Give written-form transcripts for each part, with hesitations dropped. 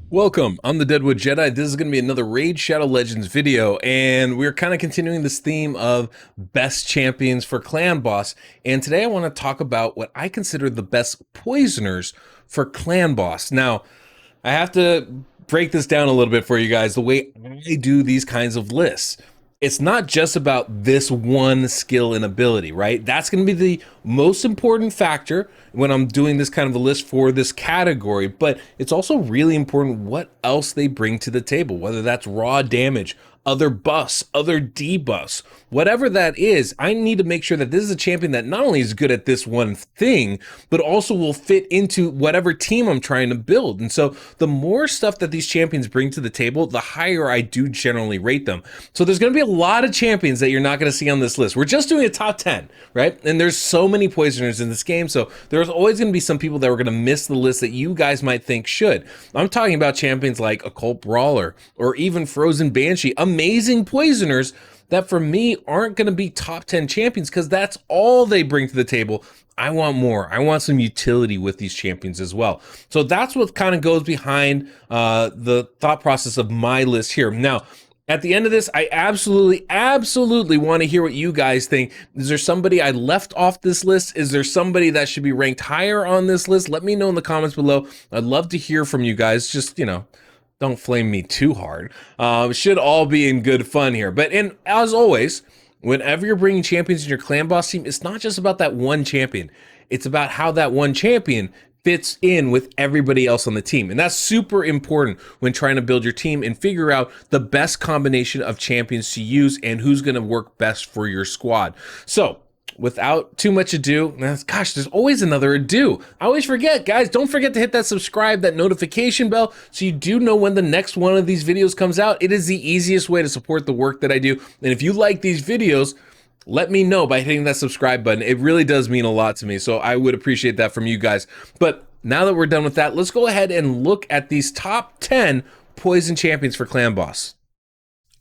Welcome, I'm the Deadwood Jedi. This is going to be another Raid Shadow Legends video, and we're kind of continuing this theme of best champions for clan boss. And today I want to talk about what I consider the best poisoners for clan boss. Now, I have to break this down a little bit for you guys, the way I do these kinds of lists. It's not just about this one skill and ability, right? That's going to be the most important factor when I'm doing this kind of a list for this category, but it's also really important what else they bring to the table, whether that's raw damage, other buffs, other debuffs, whatever that is. I need to make sure that this is a champion that not only is good at this one thing, but also will fit into whatever team I'm trying to build. And so the more stuff that these champions bring to the table, the higher I do generally rate them. So there's going to be a lot of champions that you're not going to see on this list. We're just doing a top 10, right? And there's so many poisoners in this game, so there's always going to be some people that are going to miss the list that you guys might think should. I'm talking about champions like Occult Brawler or even Frozen Banshee, amazing poisoners that for me aren't going to be top 10 champions because that's all they bring to the table. I want more. I want some utility with these champions as well. So that's what kind of goes behind the thought process of my list here. Now, at the end of this, I absolutely want to hear what you guys think. Is there somebody I left off this list? Is there somebody that should be ranked higher on this list? Let me know in the comments below. I'd love to hear from you guys. Just, don't flame me too hard. It should all be in good fun here. But as always, whenever you're bringing champions in your clan boss team, it's not just about that one champion. It's about how that one champion fits in with everybody else on the team. And that's super important when trying to build your team and figure out the best combination of champions to use and who's going to work best for your squad. So without too much ado, gosh, there's always another ado. I always forget, guys. Don't forget to hit that subscribe, that notification bell, so you do know when the next one of these videos comes out. It is the easiest way to support the work that I do. And if you like these videos, let me know by hitting that subscribe button. It really does mean a lot to me, so I would appreciate that from you guys. But now that we're done with that, let's go ahead and look at these top 10 poison champions for clan boss.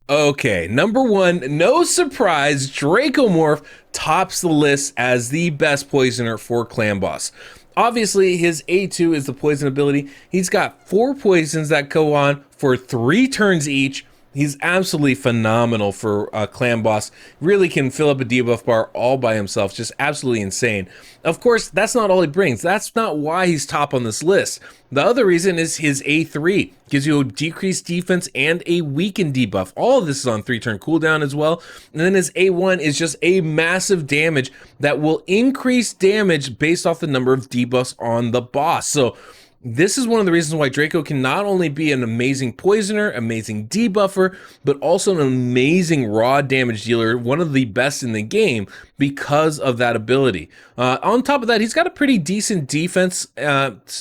Okay, number one, no surprise, Dracomorph tops the list as the best poisoner for clan boss. Obviously, his A2 is the poison ability. He's got 4 poisons that go on for 3 turns each. He's absolutely phenomenal for clan boss. Really can fill up a debuff bar all by himself. Just absolutely insane. Of course, that's not all he brings. That's not why he's top on this list. The other reason is his A3. Gives you a decreased defense and a weakened debuff. All of this is on 3-turn cooldown as well. And then his A1 is just a massive damage that will increase damage based off the number of debuffs on the boss. So this is one of the reasons why Draco can not only be an amazing poisoner, amazing debuffer, but also an amazing raw damage dealer, one of the best in the game because of that ability. On top of that, he's got a pretty decent defense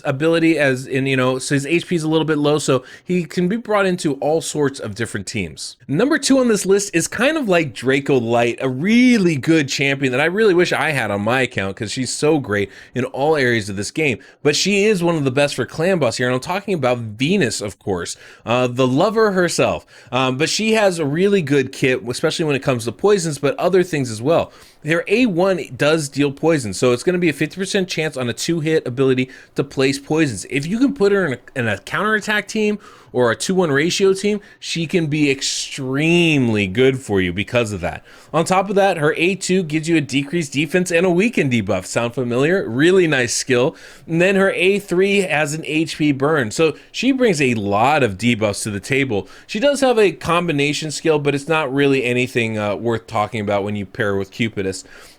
ability, as in, so his HP is a little bit low, so he can be brought into all sorts of different teams. Number 2 on this list is kind of like Draco Light, a really good champion that I really wish I had on my account because she's so great in all areas of this game. But she is one of the best for clan boss here, and I'm talking about Venus, of course, the lover herself. But she has a really good kit, especially when it comes to poisons, but other things as well. Their A1 does deal poison, so it's going to be a 50% chance on a 2-hit ability to place poisons. If you can put her in a counterattack team or a 2-1 ratio team, she can be extremely good for you because of that. On top of that, her A2 gives you a decreased defense and a weakened debuff. Sound familiar? Really nice skill. And then her A3 has an HP burn, so she brings a lot of debuffs to the table. She does have a combination skill, but it's not really anything worth talking about when you pair her with Cupidus.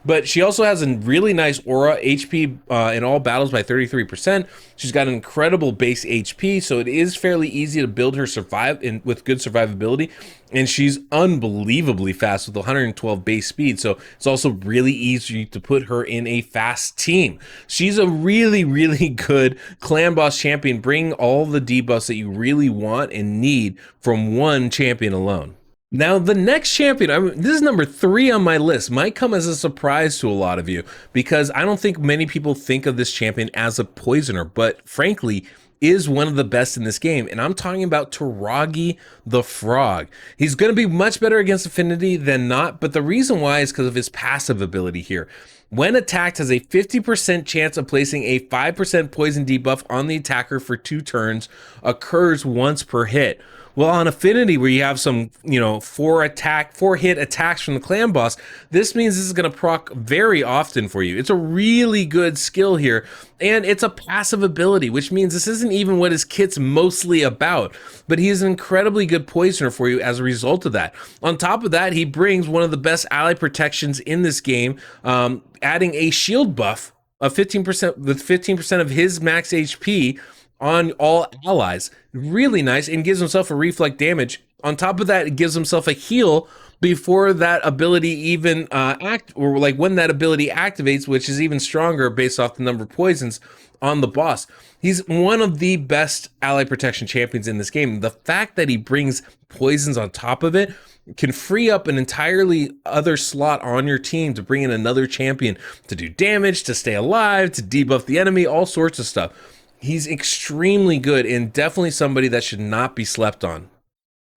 But she also has a really nice aura, HP in all battles by 33%. She's got an incredible base HP, so it is fairly easy to build her with good survivability. And she's unbelievably fast with 112 base speed, so it's also really easy to put her in a fast team. She's a really good clan boss champion, bringing all the debuffs that you really want and need from one champion alone. Now, the next champion, this is number 3 on my list, might come as a surprise to a lot of you because I don't think many people think of this champion as a poisoner, but frankly, is one of the best in this game, and I'm talking about Raghi the Frog. He's going to be much better against Affinity than not, but the reason why is because of his passive ability here. When attacked, has a 50% chance of placing a 5% poison debuff on the attacker for 2 turns, occurs once per hit. Well, on Affinity, where you have some, 4-hit attacks from the clan boss, this means this is going to proc very often for you. It's a really good skill here, and it's a passive ability, which means this isn't even what his kit's mostly about, but he is an incredibly good poisoner for you as a result of that. On top of that, he brings one of the best ally protections in this game, adding a shield buff of 15% with 15% of his max HP on all allies. Really nice, and gives himself a reflect damage. On top of that, it gives himself a heal before that ability even when that ability activates, which is even stronger based off the number of poisons on the boss. He's one of the best ally protection champions in this game. The fact that he brings poisons on top of it can free up an entirely other slot on your team to bring in another champion to do damage, to stay alive, to debuff the enemy, all sorts of stuff. He's extremely good and definitely somebody that should not be slept on.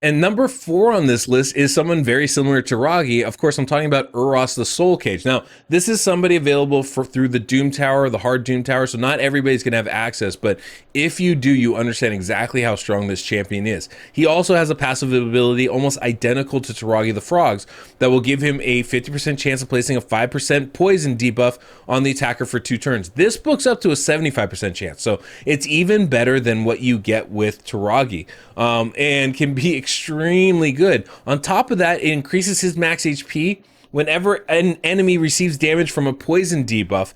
And number 4 on this list is someone very similar to Raghi. Of course, I'm talking about Eros the Soul Cage. Now, this is somebody available through the Doom Tower, the hard Doom Tower, so not everybody's going to have access, but if you do, you understand exactly how strong this champion is. He also has a passive ability almost identical to Raghi the Frog's that will give him a 50% chance of placing a 5% poison debuff on the attacker for 2 turns. This books up to a 75% chance, so it's even better than what you get with Raghi, and can be extremely good. On top of that, it increases his max HP whenever an enemy receives damage from a poison debuff.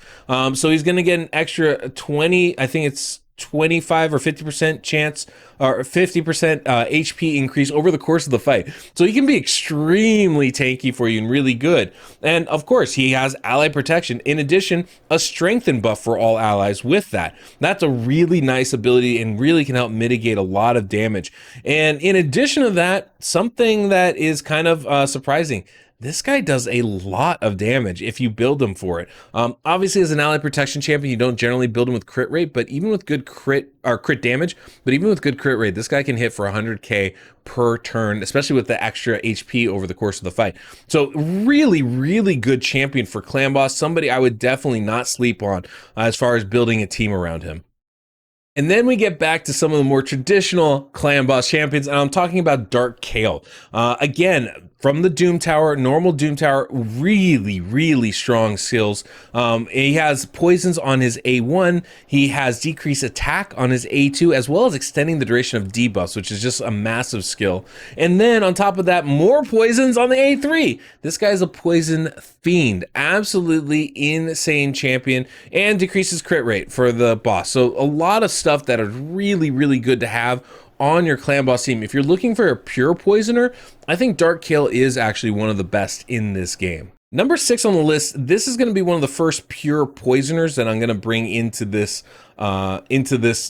So he's going to get an extra 20, I think it's 25 or 50% chance or 50% HP increase over the course of the fight. So he can be extremely tanky for you and really good. And of course, he has ally protection. In addition, a strengthen buff for all allies with that. That's a really nice ability and really can help mitigate a lot of damage. And in addition to that, something that is kind of surprising, this guy does a lot of damage if you build him for it. Obviously, as an ally protection champion, you don't generally build him with crit rate, but even with good crit damage, but even with good crit rate, this guy can hit for 100k per turn, especially with the extra HP over the course of the fight. So really, really good champion for clan boss. Somebody I would definitely not sleep on as far as building a team around him. And then we get back to some of the more traditional clan boss champions, and I'm talking about Dark Kale. Again, from the Doom Tower, normal Doom Tower, really, really strong skills. He has poisons on his A1. He has decreased attack on his A2, as well as extending the duration of debuffs, which is just a massive skill. And then on top of that, more poisons on the A3. This guy's a poison fiend. Absolutely insane champion, and decreases crit rate for the boss. So a lot of stuff that are really, really good to have on your clan boss team. If you're looking for a pure poisoner, I think Dark Kale is actually one of the best in this game. Number 6 on the list, this is going to be one of the first pure poisoners that I'm going to bring into this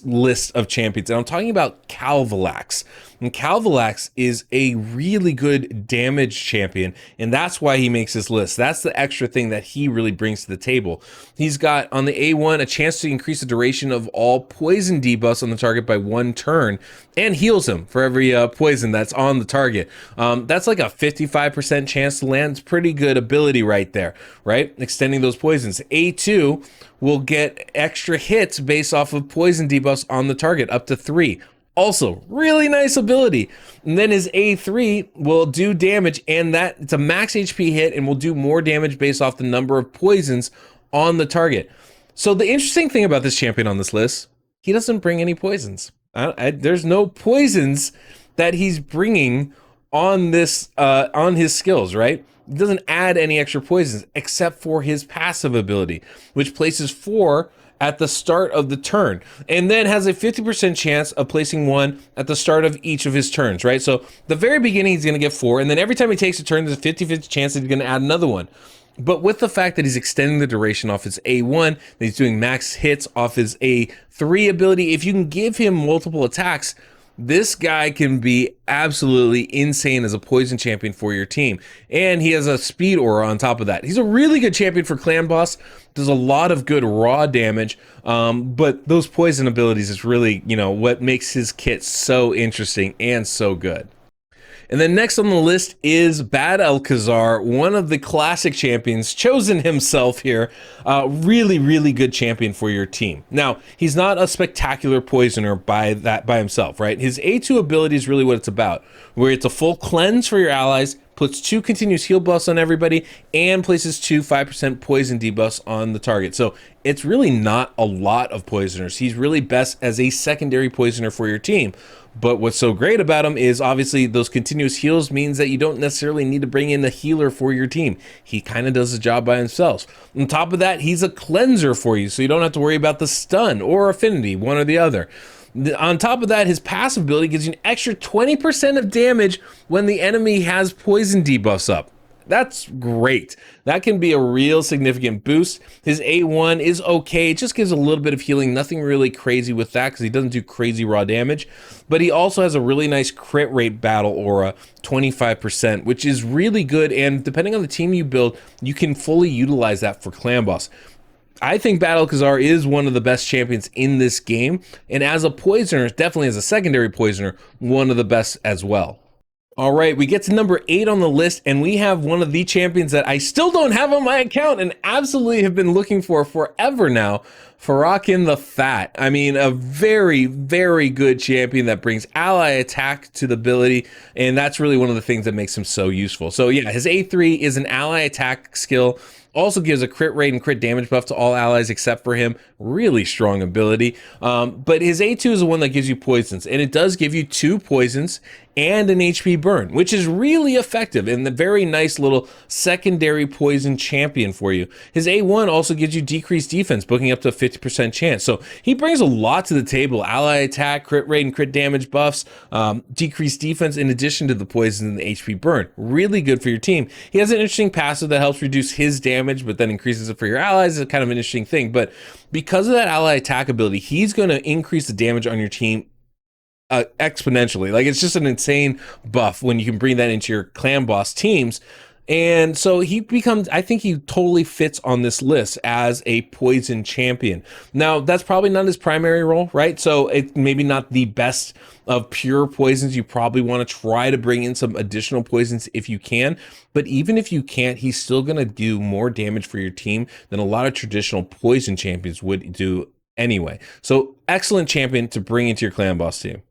list of champions. And I'm talking about Calvalx. And Calvalx is a really good damage champion, and that's why he makes this list. That's the extra thing that he really brings to the table. He's got on the A1 a chance to increase the duration of all poison debuffs on the target by 1 turn, and heals him for every poison that's on the target. That's like a 55% chance to land. It's pretty good ability right there, right? Extending those poisons. A2 will get extra hits based off of poison debuffs on the target, up to 3. Also, really nice ability. And then his A3 will do damage, and it's a max HP hit and will do more damage based off the number of poisons on the target. So the interesting thing about this champion on this list, he doesn't bring any poisons. There's no poisons that he's bringing on this on his skills, right? He doesn't add any extra poisons except for his passive ability, which places 4 at the start of the turn, and then has a 50% chance of placing 1 at the start of each of his turns, right? So the very beginning, he's going to get 4, and then every time he takes a turn, there's a 50-50 chance that he's going to add another one. But with the fact that he's extending the duration off his A1, that he's doing max hits off his A3 ability, if you can give him multiple attacks, This guy can be absolutely insane as a poison champion for your team. And he has a speed aura on top of that. He's a really good champion for clan boss. Does a lot of good raw damage. But those poison abilities is really, what makes his kit so interesting and so good. And then next on the list is Bad Alcazar, one of the classic champions, chosen himself here. Really, really good champion for your team. Now, he's not a spectacular poisoner by himself, right? His A2 ability is really what it's about, where it's a full cleanse for your allies, puts 2 continuous heal buffs on everybody, and places 2 5% poison debuffs on the target. So it's really not a lot of poisoners. He's really best as a secondary poisoner for your team. But what's so great about him is obviously those continuous heals means that you don't necessarily need to bring in a healer for your team. He kind of does the job by himself. On top of that, he's a cleanser for you, so you don't have to worry about the stun or affinity, one or the other. On top of that, his passive ability gives you an extra 20% of damage when the enemy has poison debuffs up. That's great. That can be a real significant boost. His A1 is okay. It just gives a little bit of healing. Nothing really crazy with that because he doesn't do crazy raw damage. But he also has a really nice crit rate battle aura, 25%, which is really good. And depending on the team you build, you can fully utilize that for clan boss. I think Bad Alcazar is one of the best champions in this game. And as a poisoner, definitely as a secondary poisoner, one of the best as well. All right, we get to number 8 on the list, and we have one of the champions that I still don't have on my account and absolutely have been looking for forever now, Rockin the Fat. I mean, a very, very good champion that brings ally attack to the ability, and that's really one of the things that makes him so useful. So yeah, his A3 is an ally attack skill. Also gives a crit rate and crit damage buff to all allies except for him. Really strong ability. But his A2 is the one that gives you poisons, and it does give you 2 poisons and an HP burn, which is really effective and the very nice little secondary poison champion for you. His A1 also gives you decreased defense, booking up to a 50% chance. So he brings a lot to the table. Ally attack, crit rate, and crit damage buffs, decreased defense in addition to the poison and the HP burn. Really good for your team. He has an interesting passive that helps reduce his damage, but then increases it for your allies. It's kind of an interesting thing. But because of that ally attack ability, he's going to increase the damage on your team exponentially. Like, it's just an insane buff when you can bring that into your clan boss teams. And so he becomes, I think he totally fits on this list as a poison champion. Now, that's probably not his primary role, right? So it's maybe not the best of pure poisons. You probably want to try to bring in some additional poisons if you can. But even if you can't, he's still going to do more damage for your team than a lot of traditional poison champions would do anyway. So excellent champion to bring into your clan boss team.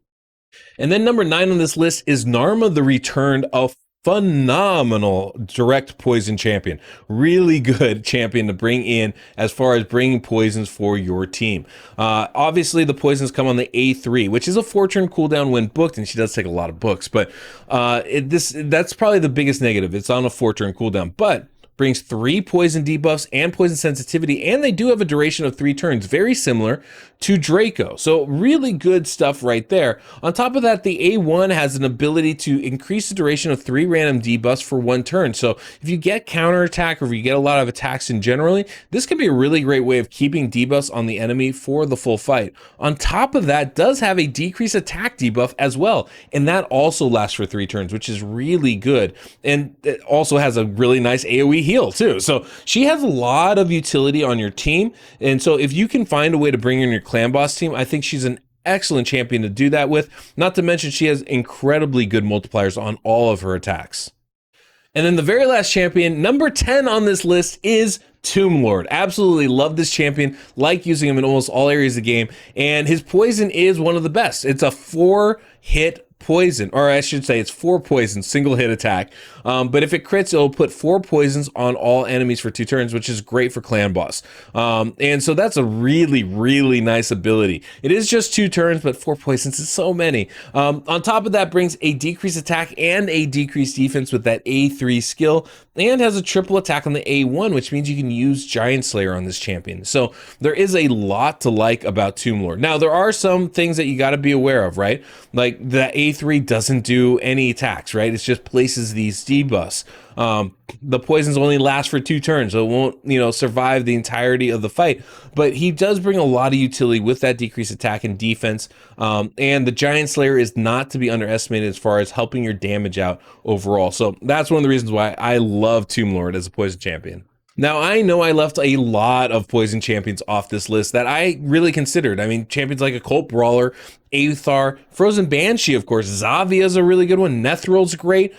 And then number 9 on this list is Narma the Returned, a phenomenal direct poison champion. Really good champion to bring in as far as bringing poisons for your team. Obviously, the poisons come on the A3, which is a 4-turn cooldown when booked, and she does take a lot of books, but that's probably the biggest negative. It's on a 4-turn cooldown, but brings 3 poison debuffs and poison sensitivity, and they do have a duration of 3 turns, very similar to Draco. So really good stuff right there. On top of that, the A1 has an ability to increase the duration of 3 random debuffs for 1 turn. So if you get counterattack or if you get a lot of attacks in generally, this can be a really great way of keeping debuffs on the enemy for the full fight. On top of that, does have a decreased attack debuff as well, and that also lasts for 3 turns, which is really good. And it also has a really nice AoE heal too. So she has a lot of utility on your team. And so if you can find a way to bring her in your clan boss team, I think she's an excellent champion to do that with. Not to mention she has incredibly good multipliers on all of her attacks. And then the very last champion, number 10 on this list, is Tomblord. Absolutely love this champion, like using him in almost all areas of the game, and his poison is one of the best. It's a 4-hit poison, or I should say it's 4 poisons, single hit attack. But if it crits, it'll put 4 poisons on all enemies for 2 turns, which is great for clan boss. And so that's a really, really nice ability. It is just 2 turns, but 4 poisons is so many. On top of that, brings a decreased attack and a decreased defense with that A3 skill, and has a triple attack on the A1, which means you can use Giant Slayer on this champion. So there is a lot to like about Tomblord. Now, there are some things that you got to be aware of, right? Like the A3 doesn't do any attacks, right? It just places these debuffs. The poisons only last for 2 turns, so it won't, survive the entirety of the fight. But he does bring a lot of utility with that decreased attack and defense. And the Giant Slayer is not to be underestimated as far as helping your damage out overall. So that's one of the reasons why I love Tomblord as a poison champion. Now, I know I left a lot of poison champions off this list that I really considered. I mean, champions like Occult Brawler, Aethar, Frozen Banshee, of course, Zavia's a really good one, Nethral's great,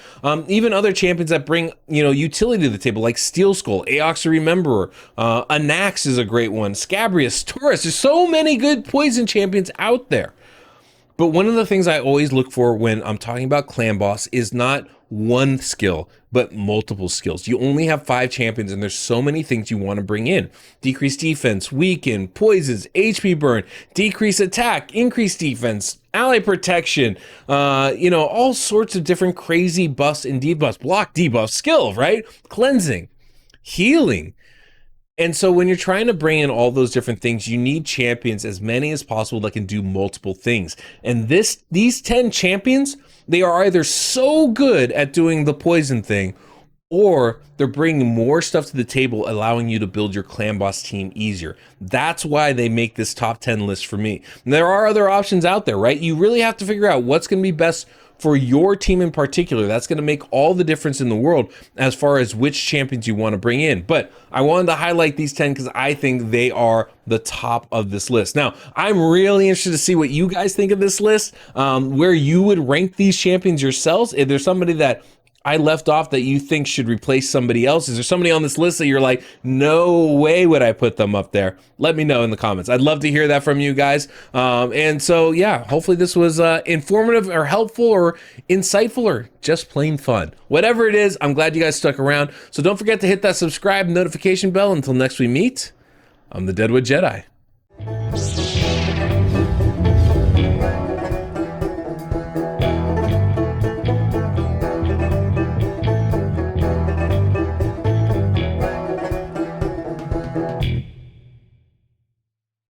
even other champions that bring, utility to the table, like Steel Skull, Aox the Rememberer, Anax is a great one, Scabrius, Taurus. There's so many good poison champions out there. But one of the things I always look for when I'm talking about Clan Boss is not one skill, but multiple skills. You only have 5 champions, and there's so many things you want to bring in. Decrease defense, weaken, poisons, HP burn, decrease attack, increase defense, ally protection, all sorts of different crazy buffs and debuffs, block, debuff, skill, right? Cleansing, healing. And so when you're trying to bring in all those different things, you need champions, as many as possible, that can do multiple things. And these 10 champions, they are either so good at doing the poison thing, or they're bringing more stuff to the table, allowing you to build your Clan Boss team easier. That's why they make this top 10 list for me. And there are other options out there, right? You really have to figure out what's going to be best for your team in particular. That's going to make all the difference in the world as far as which champions you want to bring in. But I wanted to highlight these 10 because I think they are the top of this list. Now, I'm really interested to see what you guys think of this list, where you would rank these champions yourselves. If there's somebody that I left off that you think should replace somebody else, is there somebody on this list that you're like, no way would I put them up there? Let me know in the comments. I'd love to hear that from you guys. And so, yeah, hopefully this was informative or helpful or insightful or just plain fun. Whatever it is, I'm glad you guys stuck around. So don't forget to hit that subscribe notification bell. Until next we meet, I'm the Deadwood Jedi.